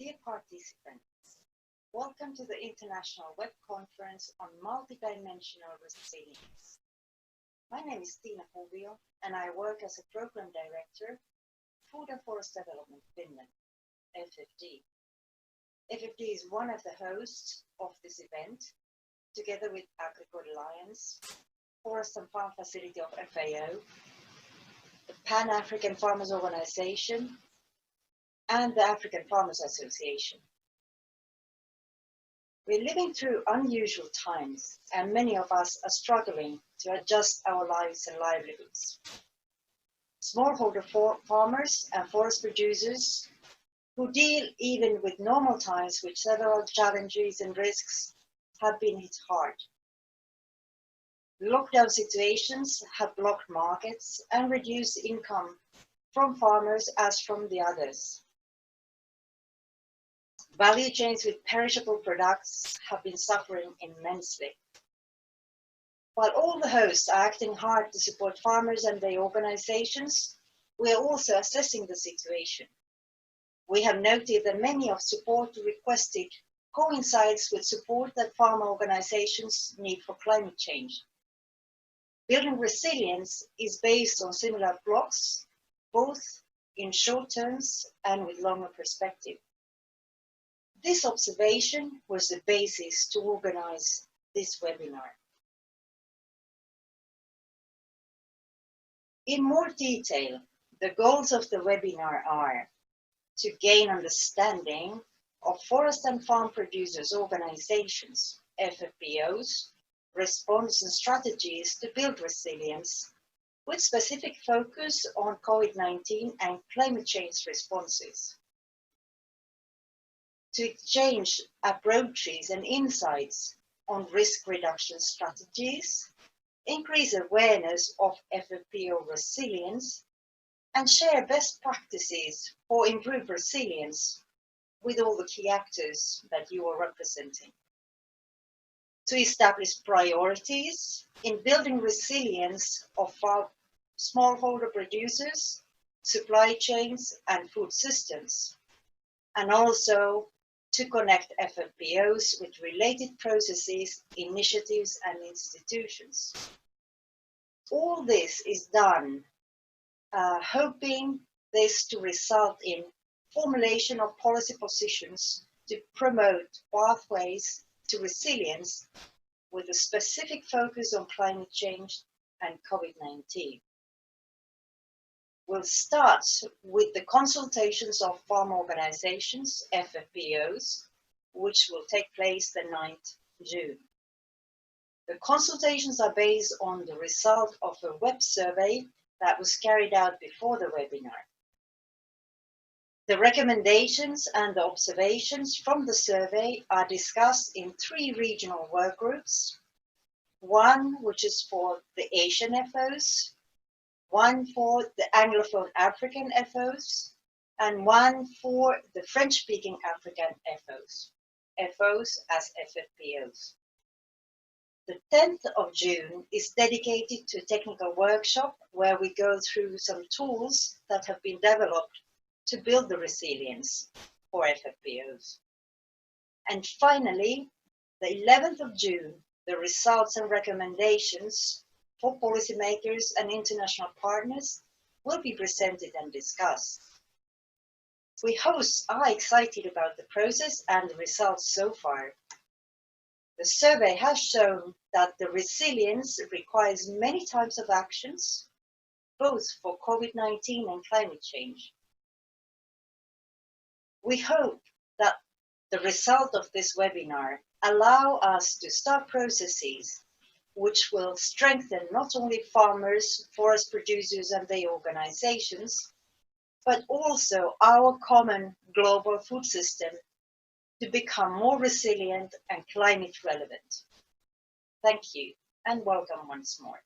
Dear participants, welcome to the International Web Conference on Multidimensional Resilience. My name is Tiina Huvio, and I work as a Program Director, Food and Forest Development Finland, FFD. FFD is one of the hosts of this event, together with Agricole Alliance, Forest and Farm Facility of FAO, the Pan-African Farmers Organization, and the African Farmers Association. We're living through unusual times, and many of us are struggling to adjust our lives and livelihoods. Smallholder farmers and forest producers who deal even with normal times with several challenges and risks have been hit hard. Lockdown situations have blocked markets and reduced income from farmers as from the others. Value chains with perishable products have been suffering immensely. While all the hosts are acting hard to support farmers and their organizations, we are also assessing the situation. We have noted that many of support requested coincides with support that farmer organizations need for climate change. Building resilience is based on similar blocks, both in short terms and with longer perspective. This observation was the basis to organize this webinar. In more detail, the goals of the webinar are to gain understanding of forest and farm producers organizations, FFPOs, response and strategies to build resilience with specific focus on COVID-19 and climate change responses. To exchange approaches and insights on risk reduction strategies, increase awareness of FFPO resilience, and share best practices for improved resilience with all the key actors that you are representing. To establish priorities in building resilience of our smallholder producers, supply chains, and food systems, and also to connect FFPOs with related processes, initiatives, and institutions. All this is done hoping this to result in formulation of policy positions to promote pathways to resilience with a specific focus on climate change and COVID-19. We'll start with the consultations of farm organizations, FFPOs, which will take place the 9th June. The consultations are based on the result of a web survey that was carried out before the webinar. The recommendations and the observations from the survey are discussed in 3 regional work groups. One which is for the Asian FOs, one for the Anglophone African FOs, and one for the French-speaking African FOs as FFPOs. The 10th of June is dedicated to a technical workshop where we go through some tools that have been developed to build the resilience for FFPOs. And finally, the 11th of June, the results and recommendations for policymakers and international partners will be presented and discussed. We hosts are excited about the process and the results so far. The survey has shown that the resilience requires many types of actions, both for COVID-19 and climate change. We hope that the result of this webinar allow us to start processes which will strengthen not only farmers, forest producers and their organizations, but also our common global food system to become more resilient and climate relevant. Thank you and welcome once more.